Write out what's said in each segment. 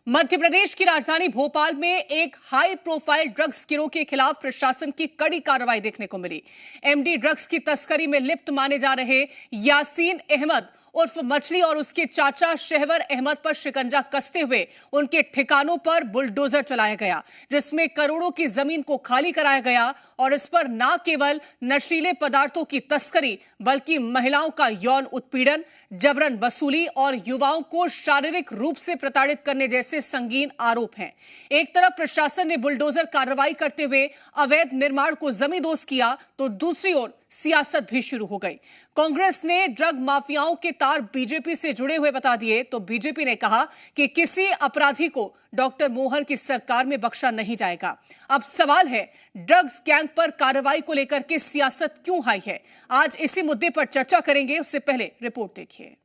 मध्य प्रदेश की राजधानी भोपाल में एक हाई प्रोफाइल ड्रग्स गिरोह के खिलाफ प्रशासन की कड़ी कार्रवाई देखने को मिली। एमडी ड्रग्स की तस्करी में लिप्त माने जा रहे यासीन अहमद उर्फ मछली और उसके चाचा शहवर अहमद पर शिकंजा कसते हुए उनके ठिकानों पर बुलडोजर चलाया गया, जिसमें करोड़ों की जमीन को खाली कराया गया और इस पर न केवल नशीले पदार्थों की तस्करी बल्कि महिलाओं का यौन उत्पीड़न, जबरन वसूली और युवाओं को शारीरिक रूप से प्रताड़ित करने जैसे संगीन आरोप हैं। एक तरफ प्रशासन ने बुलडोजर कार्रवाई करते हुए अवैध निर्माण को जमींदोज किया तो दूसरी ओर सियासत भी शुरू हो गई। कांग्रेस ने ड्रग माफियाओं के तार बीजेपी से जुड़े हुए बता दिए तो बीजेपी ने कहा कि किसी अपराधी को डॉक्टर मोहन की सरकार में बख्शा नहीं जाएगा। अब सवाल है, ड्रग्स गैंग पर कार्रवाई को लेकर के सियासत क्यों हाई है? आज इसी मुद्दे पर चर्चा करेंगे। उससे पहले रिपोर्ट देखिए।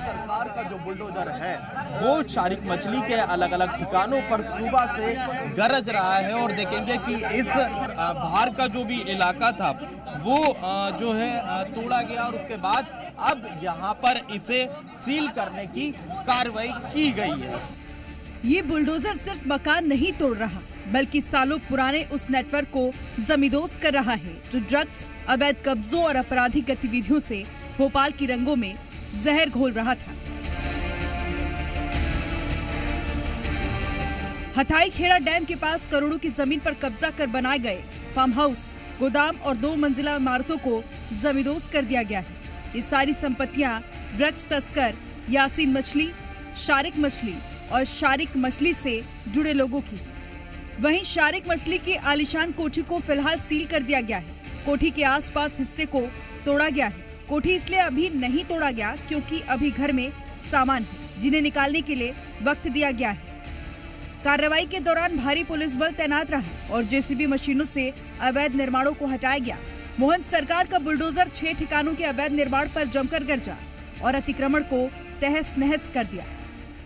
सरकार का जो बुलडोजर है वो शारिक मछली के अलग अलग ठिकानों पर सुबह से गरज रहा है और देखेंगे कि इस बाहर का जो भी इलाका था वो जो है तोड़ा गया और उसके बाद अब यहाँ पर इसे सील करने की कार्रवाई की गई है। ये बुलडोजर सिर्फ मकान नहीं तोड़ रहा बल्कि सालों पुराने उस नेटवर्क को जमींदोज कर रहा है जो ड्रग्स, अवैध कब्जों और आपराधिक गतिविधियों से भोपाल की रंगों में जहर घोल रहा था। हथाई खेड़ा डैम के पास करोड़ों की जमीन पर कब्जा कर बनाए गए फार्म हाउस, गोदाम और 2 मंजिला इमारतों को जमींदोज कर दिया गया है। ये सारी संपत्तियां ड्रग्स तस्कर यासीन मछली, शारिक मछली और शारिक मछली से जुड़े लोगों की। वहीं शारिक मछली की आलीशान कोठी को फिलहाल सील कर दिया गया है। कोठी के आसपास हिस्से को तोड़ा गया है। कोठी इसलिए अभी नहीं तोड़ा गया क्योंकि अभी घर में सामान है जिन्हें निकालने के लिए वक्त दिया गया है। कार्रवाई के दौरान भारी पुलिस बल तैनात रहा और जेसीबी मशीनों से अवैध निर्माणों को हटाया गया। मोहन सरकार का बुलडोजर 6 ठिकानों के अवैध निर्माण पर जमकर गरजा और अतिक्रमण को तहस नहस कर दिया।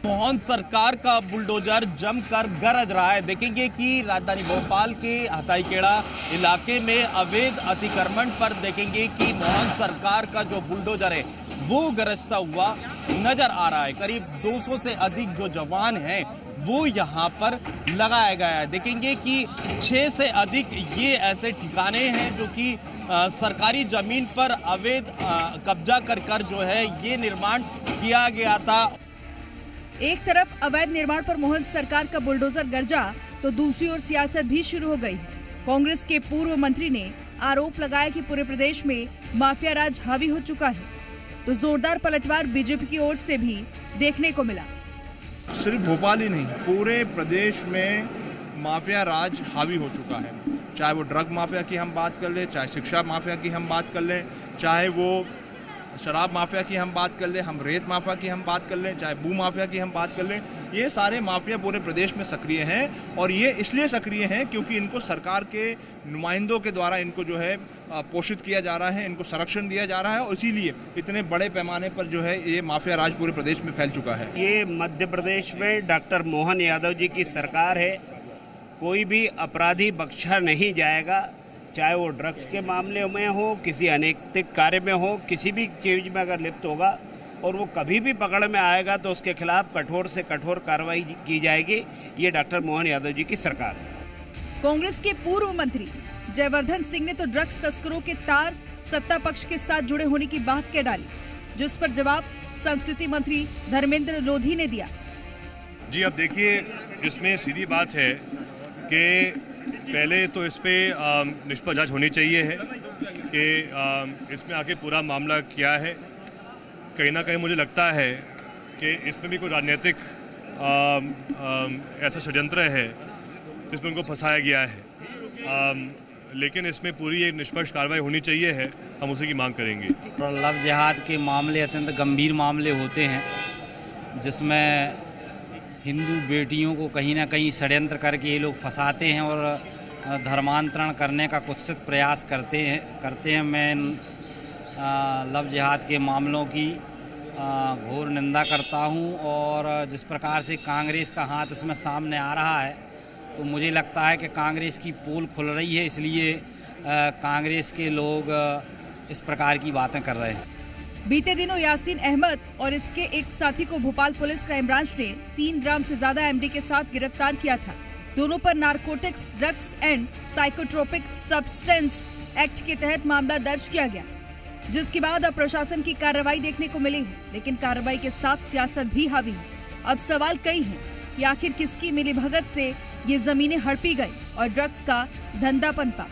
मोहन सरकार का बुलडोजर जमकर गरज रहा है। देखेंगे कि राजधानी भोपाल के हथाईखेड़ा इलाके में अवैध अतिक्रमण पर देखेंगे कि मोहन सरकार का जो बुलडोजर है वो गरजता हुआ नजर आ रहा है। करीब 200 से अधिक जो जवान हैं वो यहाँ पर लगाया गया है। देखेंगे कि 6 से अधिक ये ऐसे ठिकाने हैं जो कि सरकारी जमीन पर अवैध कब्जा कर जो है ये निर्माण किया गया था। एक तरफ अवैध निर्माण पर मोहन सरकार का बुलडोजर गरजा तो दूसरी ओर सियासत भी शुरू हो गई है। कांग्रेस के पूर्व मंत्री ने आरोप लगाया कि पूरे प्रदेश में माफिया राज हावी हो चुका है, तो जोरदार पलटवार बीजेपी की ओर से भी देखने को मिला। सिर्फ भोपाल ही नहीं, पूरे प्रदेश में माफिया राज हावी हो चुका है। चाहे वो ड्रग माफिया की हम बात कर लें, चाहे शिक्षा माफिया की हम बात कर लें, चाहे वो शराब माफिया की हम बात कर लें, हम रेत माफिया की हम बात कर लें, चाहे भू माफिया की हम बात कर लें, ये सारे माफिया पूरे प्रदेश में सक्रिय हैं। और ये इसलिए सक्रिय हैं क्योंकि इनको सरकार के नुमाइंदों के द्वारा इनको जो है पोषित किया जा रहा है, इनको संरक्षण दिया जा रहा है और इसीलिए इतने बड़े पैमाने पर जो है ये माफिया राज पूरे प्रदेश में फैल चुका है। ये मध्य प्रदेश में डॉक्टर मोहन यादव जी की सरकार है। कोई भी अपराधी बख्शा नहीं जाएगा, चाहे वो ड्रग्स के मामले में हो, किसी अनैतिक कार्य में हो, किसी भी चीज़ में अगर लिप्त होगा और वो कभी भी पकड़ में आएगा तो उसके खिलाफ कठोर से कठोर कार्रवाई की जाएगी। ये डॉक्टर मोहन यादव जी की सरकार है। कांग्रेस के पूर्व मंत्री जयवर्धन सिंह ने तो ड्रग्स तस्करों के तार सत्ता पक्ष के साथ जुड़े होने की बात कह डाली, जिस पर जवाब संस्कृति मंत्री धर्मेंद्र लोधी ने दिया। जी अब देखिए, इसमें सीधी बात है कि पहले तो इस पे निष्पक्ष जांच होनी चाहिए है कि इसमें आके पूरा मामला क्या है। कहीं ना कहीं मुझे लगता है कि इसमें भी कोई राजनीतिक ऐसा षड्यंत्र है जिसमें उनको फंसाया गया है। लेकिन इसमें पूरी एक निष्पक्ष कार्रवाई होनी चाहिए है, हम उसी की मांग करेंगे। लव जिहाद के मामले अत्यंत गंभीर मामले होते हैं जिसमें हिंदू बेटियों को कहीं ना कहीं षड्यंत्र करके ये लोग फंसाते हैं और धर्मांतरण करने का कुत्सित प्रयास करते हैं। मैं लव जिहाद के मामलों की घोर निंदा करता हूं और जिस प्रकार से कांग्रेस का हाथ इसमें सामने आ रहा है तो मुझे लगता है कि कांग्रेस की पोल खुल रही है, इसलिए कांग्रेस के लोग इस प्रकार की बातें कर रहे हैं। बीते दिनों यासीन अहमद और इसके एक साथी को भोपाल पुलिस क्राइम ब्रांच ने 3 ग्राम से ज्यादा एमडी के साथ गिरफ्तार किया था। दोनों पर narcotics, drugs and psychotropic substance act के तहत मामला दर्ज किया गया, जिसके बाद अब प्रशासन की कार्रवाई देखने को मिली है। लेकिन कार्रवाई के साथ सियासत भी हावी है। अब सवाल कई हैं कि आखिर किसकी मिलीभगत से ये जमीनें हड़पी गई और ड्रग्स का धंधा पनपा।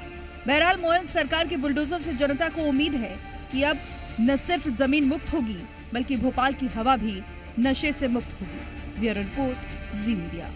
बहरहाल मोहन सरकार के बुलडोजर से जनता को उम्मीद है कि अब न सिर्फ जमीन मुक्त होगी बल्कि भोपाल की हवा भी नशे से मुक्त होगी। ब्यूरो रिपोर्ट, जी मीडिया।